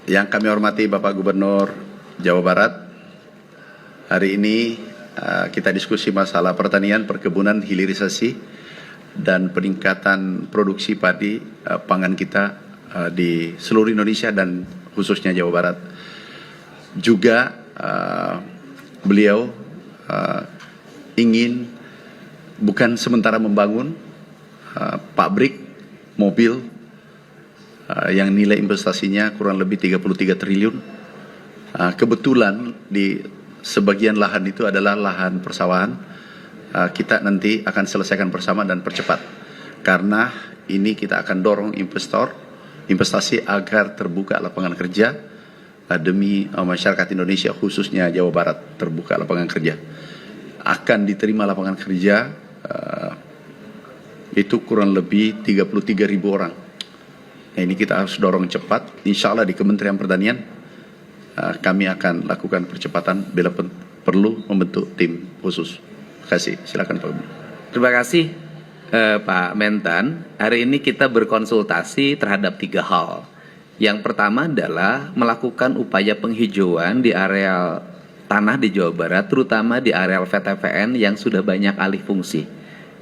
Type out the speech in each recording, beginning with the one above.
Yang kami hormati Bapak Gubernur Jawa Barat, hari ini kita diskusi masalah pertanian, perkebunan, hilirisasi, dan peningkatan produksi padi pangan kita di seluruh Indonesia dan khususnya Jawa Barat. Juga beliau ingin bukan sementara membangun pabrik mobil yang nilai investasinya kurang lebih 33 triliun. Kebetulan di sebagian lahan itu adalah lahan persawahan. Kita nanti akan selesaikan bersama dan percepat. Karena ini kita akan dorong investasi agar terbuka lapangan kerja demi masyarakat Indonesia, khususnya Jawa Barat, terbuka lapangan kerja. Akan diterima lapangan kerja itu kurang lebih 33.000 orang. Nah, ini kita harus dorong cepat. Insya Allah di Kementerian Pertanian kami akan lakukan percepatan bila perlu membentuk tim khusus. Terima kasih. Silakan Pak. Terima kasih Pak Mentan. Hari ini kita berkonsultasi terhadap 3 hal. Yang pertama adalah melakukan upaya penghijauan di areal tanah di Jawa Barat, terutama di areal VTPN yang sudah banyak alih fungsi.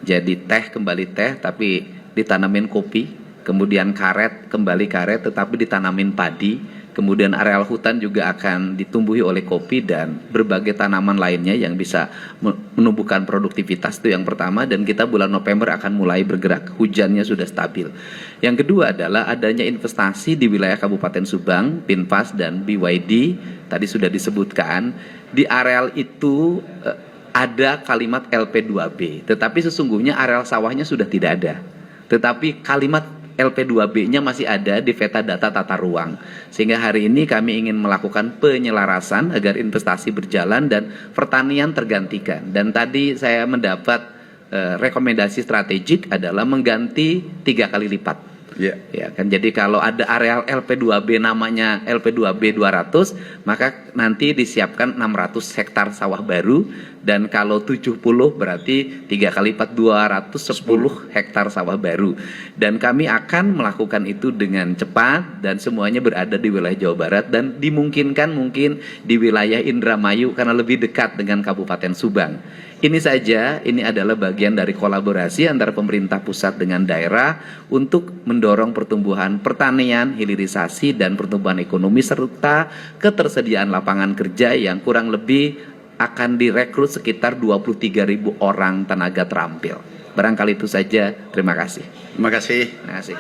Jadi teh kembali teh tapi ditanamin kopi. Kemudian karet, kembali karet, tetapi ditanamin padi. Kemudian areal hutan juga akan ditumbuhi oleh kopi dan berbagai tanaman lainnya yang bisa menumbuhkan produktivitas. Itu yang pertama, dan kita bulan November akan mulai bergerak. Hujannya sudah stabil. Yang kedua adalah adanya investasi di wilayah Kabupaten Subang, Pinpas, dan BYD. Tadi sudah disebutkan. Di areal itu ada kalimat LP2B. Tetapi sesungguhnya areal sawahnya sudah tidak ada. Tetapi kalimat LP2B-nya masih ada di peta data tata ruang. Sehingga hari ini kami ingin melakukan penyelarasan agar investasi berjalan dan pertanian tergantikan. Dan tadi saya mendapat rekomendasi strategik adalah mengganti 3 kali lipat. Ya kan, jadi kalau ada areal LP2B namanya LP2B 200, maka nanti disiapkan 600 hektar sawah baru, dan kalau 70 berarti 3 kali lipat 210 hektar sawah baru. Dan kami akan melakukan itu dengan cepat dan semuanya berada di wilayah Jawa Barat, dan dimungkinkan mungkin di wilayah Indramayu karena lebih dekat dengan Kabupaten Subang. Ini saja, ini adalah bagian dari kolaborasi antara pemerintah pusat dengan daerah untuk mendorong pertumbuhan pertanian, hilirisasi, dan pertumbuhan ekonomi serta ketersediaan lapangan kerja yang kurang lebih akan direkrut sekitar 23.000 orang tenaga terampil. Barangkali itu saja. Terima kasih. Terima kasih. Terima kasih.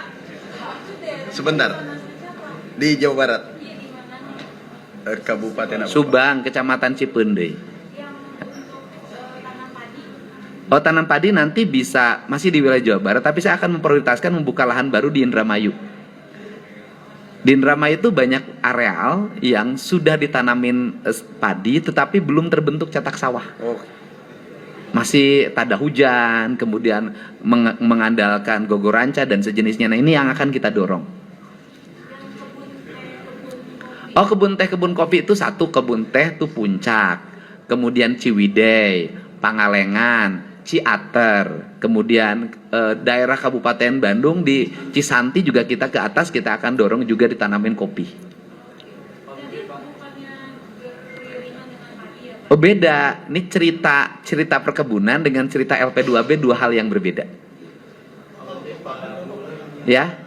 Sebentar. Di Jawa Barat. Kabupaten apa? Subang, Kecamatan Cipendei. Oh, tanam padi nanti bisa masih di wilayah Jawa Barat, tapi saya akan memprioritaskan membuka lahan baru di Indramayu. Di Indramayu itu banyak areal yang sudah ditanamin padi, tetapi belum terbentuk cetak sawah. Masih tada hujan, kemudian mengandalkan gogoranca dan sejenisnya. Nah, ini yang akan kita dorong. Oh, kebun teh, kebun kopi itu satu. Kebun teh itu Puncak, kemudian Ciwidey, Pangalengan, Ciater, kemudian daerah Kabupaten Bandung di Cisanti juga kita ke atas, kita akan dorong juga ditanamin kopi. Oh, beda, ini cerita perkebunan dengan cerita LP2B 2 hal yang berbeda. Ya.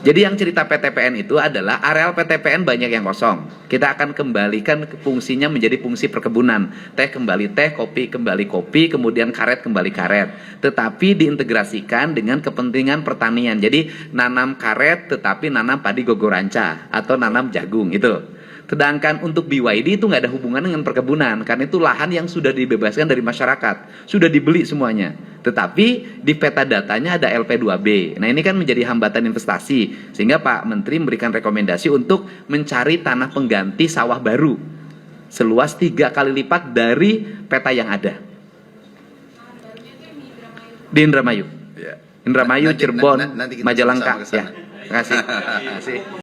Jadi yang cerita PTPN itu adalah areal PTPN banyak yang kosong. Kita akan kembalikan fungsinya menjadi fungsi perkebunan. Teh kembali teh, kopi kembali kopi, kemudian karet kembali karet. Tetapi diintegrasikan dengan kepentingan pertanian. Jadi nanam karet tetapi nanam padi gogoranca atau nanam jagung itu. Sedangkan untuk BYD itu nggak ada hubungan dengan perkebunan, karena itu lahan yang sudah dibebaskan dari masyarakat, sudah dibeli semuanya. Tetapi di peta datanya ada LP2B. Nah, ini kan menjadi hambatan investasi, sehingga Pak Menteri memberikan rekomendasi untuk mencari tanah pengganti sawah baru seluas 3 kali lipat dari peta yang ada di Indramayu. Indramayu, Cirebon, Majalengka. Ya, terima kasih.